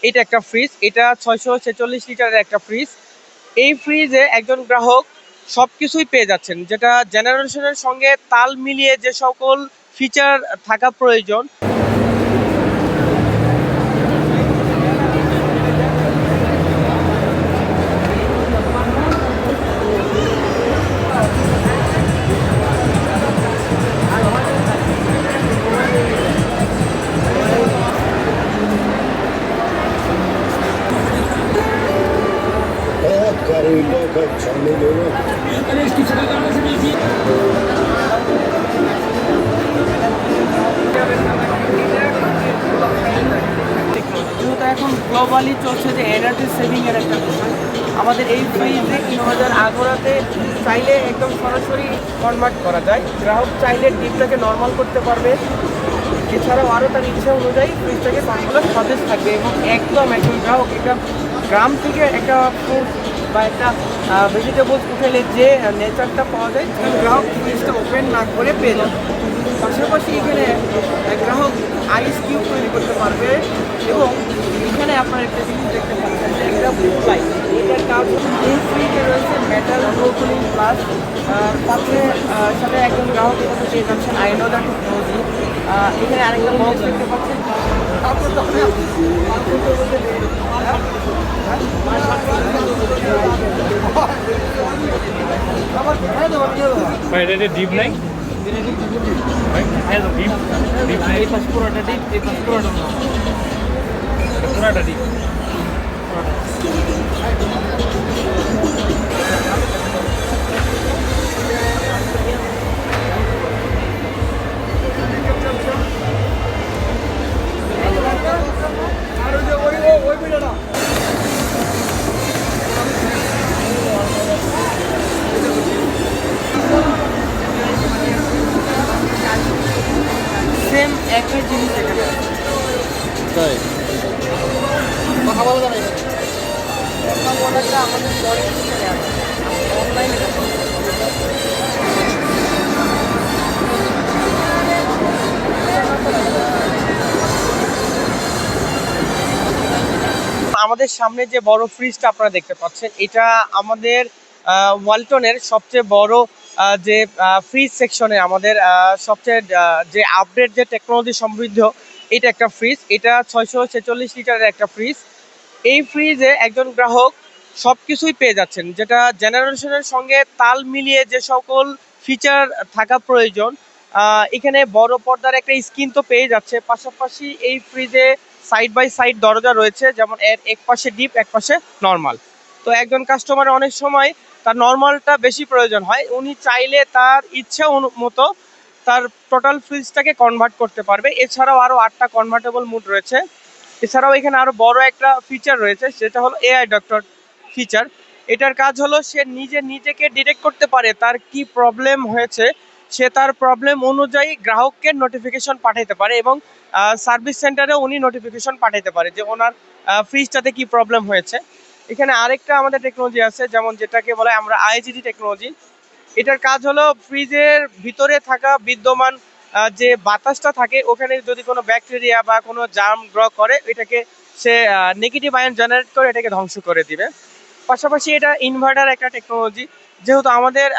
এটা একটা ফ্রিজ, এটা 646 লিটারের একটা ফ্রিজ। এই ফ্রিজে একজন গ্রাহক সবকিছুই পেয়ে যাচ্ছেন, যেটা জেনারেশনের সঙ্গে তাল মিলিয়ে যে সকল ফিচার থাকা প্রয়োজন। যেহেতু এখন গ্লোবালি চলছে যে এনার্জি সেভিং এর একটা বিষয়, আমাদের এই ফ্রিজে ইনভার্টার আগোরাতে চাইলে একদম সরাসরি কনভার্ট করা যায়। গ্রাহক চাইলে ডিপটাকে নর্মাল করতে পারবে, এছাড়াও আরও তার ইচ্ছা অনুযায়ী ফ্রিজটাকে কন্ট্রোলার সতেজ থাকবে এবং একদম একজন গ্রাহক এটা গ্রাম থেকে একটা ফ্রুট বা একটা ভেজিটেবলস উঠালে যে নেচারটা পাওয়া যায় গ্রাহক ফ্রিজটা ওপেন না করে পেয়ে যাবে। পাশাপাশি এখানে গ্রাহক আইস কিউব তৈরি করতে পারবে এবং এখানে আপনার একটা জিনিস দেখতে পাচ্ছেন যে একটা ব্লু লাইট, এটার কাজ এই ফ্রিজে রয়েছে মেটাল প্রোকুলিং প্লাস পাত্রে সাথে একজন গ্রাহক এখানে পেয়ে যাচ্ছেন আইনোডা টেকনোলজি। এখানে আরেকটা বক্স দেখতে পাচ্ছেন। ডিপ নাই এই পাশ পুরোটা ডিপ, এই পাশ পুরোটা পুরাটা ডিপ। সেম একই জিনিস এখানে আছে। তাই কথা বলা যাবে আমাদের পরে অনলাইনে আমাদের সামনে যে বড় ফ্রিজটা আপনারা দেখতে পাচ্ছেন, এটা আমাদের ওয়ালটনের সবচেয়ে বড় যে ফ্রিজ সেকশনে আমাদের সবচেয়ে যে আপডেট যে টেকনোলজি সমৃদ্ধ এটা একটা ফ্রিজ, এটা 646 লিটারের একটা ফ্রিজ। এই ফ্রিজে একজন গ্রাহক সবকিছুই পেয়ে যাচ্ছেন, যেটা জেনারেশনের সঙ্গে তাল মিলিয়ে যে সকল ফিচার থাকা প্রয়োজন। এখানে বড় পর্দার একটা স্ক্রিন তো পেয়ে যাচ্ছে, পাশাপাশি এই ফ্রিজে সাইড বাই সাইড দরজা রয়েছে, যেমন এর এক পাশে ডিপ এক পাশে নর্মাল। তো একজন কাস্টমার অনেক সময় তার নর্মালটা বেশি প্রয়োজন হয়, উনি চাইলে তার ইচ্ছা মতো তার টোটাল ফ্রিজটাকে কনভার্ট করতে পারবে। এছাড়াও আরও 8টা কনভার্টেবল মুড রয়েছে। এছাড়াও এখানে আরও বড় একটা ফিচার রয়েছে, সেটা হলো এআই ডক্টর ফিচার। এটার কাজ হলো সে নিজেকে ডিটেক্ট করতে পারে তার কি প্রবলেম হয়েছে, সে তার প্রবলেম অনুযায়ী গ্রাহককে নোটিফিকেশন পাঠাতে পারে এবং সার্ভিস সেন্টারে উনি নোটিফিকেশন পাঠাতে পারে যে ওনার ফ্রিজটাতে কি প্রবলেম হয়েছে। এখানে আরেকটা আমাদের টেকনোলজি আছে, যেমন যেটাকে বলে আমরা আইজিডি টেকনোলজি। এটার কাজ হলো ফ্রিজের ভিতরে থাকা বিদ্যমান যে বাতাসটা থাকে ওখানে যদি কোনো ব্যাকটেরিয়া বা কোনো জার্ম গ্রো করে, এটাকে সে নেগেটিভ আয়ন জেনারেট করে এটাকে ধ্বংস করে দিবে। পাশাপাশি এটা ইনভার্টার একটা টেকনোলজি, যেহেতু আমাদের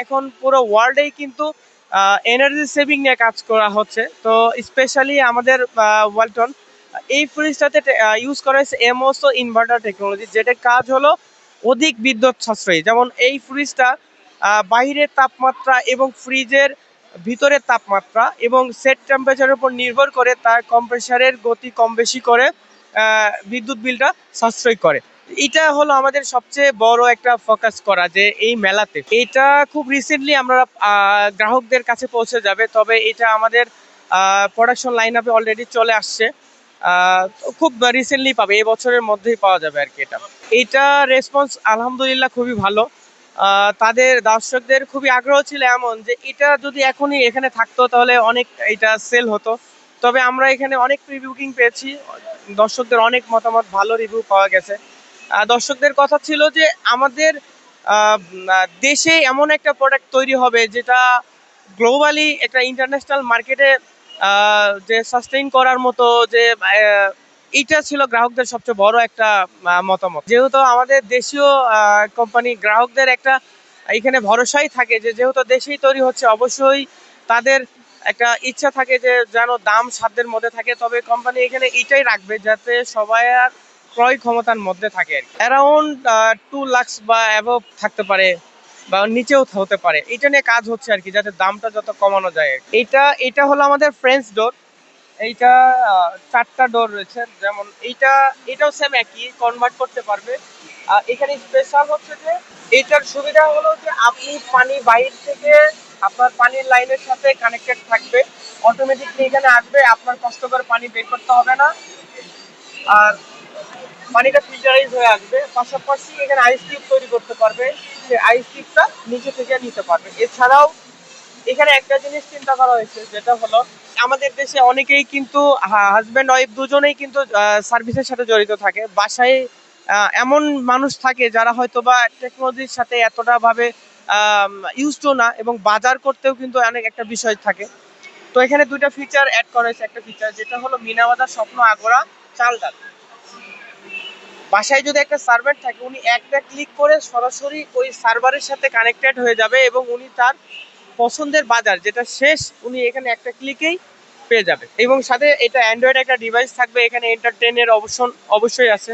এখন পুরো ওয়ার্ল্ডেই কিন্তু এনার্জি সেভিং নিয়ে কাজ করা হচ্ছে, তো স্পেশালি আমাদের ওয়ালটন এই ফ্রিজটাতে ইউজ করা হয়েছে এমওসও ইনভার্টার টেকনোলজি, যেটার কাজ হলো অধিক বিদ্যুৎ সাশ্রয়ী। যেমন এই ফ্রিজটা বাহিরের তাপমাত্রা এবং ফ্রিজের ভিতরের তাপমাত্রা এবং সেট টেম্পারেচারের উপর নির্ভর করে তার কম্প্রেসারের গতি কম বেশি করে বিদ্যুৎ বিলটা সাশ্রয় করে। এটা হলো আমাদের সবচেয়ে বড় একটা ফোকাস করা যে এই মেলাতে এটা খুব রিসেন্টলি আমরা গ্রাহকদের কাছে পৌঁছে যাবে, তবে এটা আমাদের প্রোডাকশন লাইন আপে অলরেডি চলে আসছে। খুব রিসেন্টলি পাবে, এই বছরের মধ্যেই পাওয়া যাবে আর কি। এটা রেসপন্স আলহামদুলিল্লাহ খুবই ভালো। তাদের দর্শকদের খুবই আগ্রহ ছিল এমন যে এটা যদি এখনই এখানে থাকতো তাহলে অনেক এটা সেল হতো। তবে আমরা এখানে অনেক প্রি বুকিং পেয়েছি, দর্শকদের অনেক মতামত, ভালো রিভিউ পাওয়া গেছে। দর্শকদের কথা ছিল যে আমাদের দেশে এমন একটা প্রোডাক্ট তৈরি হবে যেটা গ্লোবালি একটা ইন্টারন্যাশনাল মার্কেটে যে সাস্টেইন করার মতো যে এইটা ছিল গ্রাহকদের সবচেয়ে বড় একটা মতামত। যেহেতু আমাদের দেশীয় কোম্পানি, গ্রাহকদের একটা এখানে ভরসাই থাকে যে যেহেতু দেশেই তৈরি হচ্ছে, অবশ্যই তাদের একটা ইচ্ছা থাকে যে যেন দাম সাধ্যের মধ্যে থাকে। তবে কোম্পানি এখানে এটাই রাখবে যাতে সবাই আর ক্রয় ক্ষমতার মধ্যে থাকে আর কি। অ্যারাউন্ড 2 লাখ বা অ্যাবভ থাকতে পারে বা নিচেও হতে পারে, এটা নিয়ে কাজ হচ্ছে আর কি, যাতে দামটা যত কমানো যায়। এটা হলো আমাদের ফ্রেঞ্চ ডোর। এইটা 4টা ডোর রয়েছে, যেমন এটাও সেম একই কনভার্ট করতে পারবে। এখানে স্পেশাল হচ্ছে যে এটার সুবিধা হলো যে আপনি পানি বাইরে থেকে আপনার পানির লাইনের সাথে কানেক্টেড থাকবে, অটোমেটিকলি এখানে আসবে, আপনার কষ্ট করে পানি বের করতে হবে না। আর পানিটা ফিল্টারাইজ হয়ে আসবে, পাশাপাশি এখানে আইস কিউব তৈরি করতে পারবে, সেই আইস কিউবটা নিচে থেকে নিতে পারবে। এছাড়াও এখানে একটা জিনিস চিন্তা করা হয়েছে, যেটা হলো আমাদের দেশে অনেকেই কিন্তু হাজব্যান্ড ওয়াইফ দুজনেই কিন্তু সার্ভিসের সাথে জড়িত থাকে। বাসায় এমন মানুষ থাকে যারা হয়তো বা টেকনোলজির সাথে এতটা ভাবে ইউজ টু না, এবং বাজার করতেও কিন্তু অনেক একটা বিষয় থাকে। তো এখানে দুইটা ফিচার অ্যাড করা হয়েছে। একটা ফিচার যেটা হলো মিনা বাজার স্বপ্ন আগোরা চাল ডাল। বাসায় যদি একটা সার্ভার থাকে, উনি একটা ক্লিক করে সরাসরি ওই সার্ভারের সাথে কানেক্টেড হয়ে যাবে, এবং উনি তার পছন্দের বাজার যেটা শেষ, উনি এখানে একটা ক্লিকেই পেয়ে যাবে। এবং সাথে এটা অ্যান্ড্রয়েড একটা ডিভাইস থাকবে, এখানে এন্টারটেইনের অপশন অবশ্যই আছে।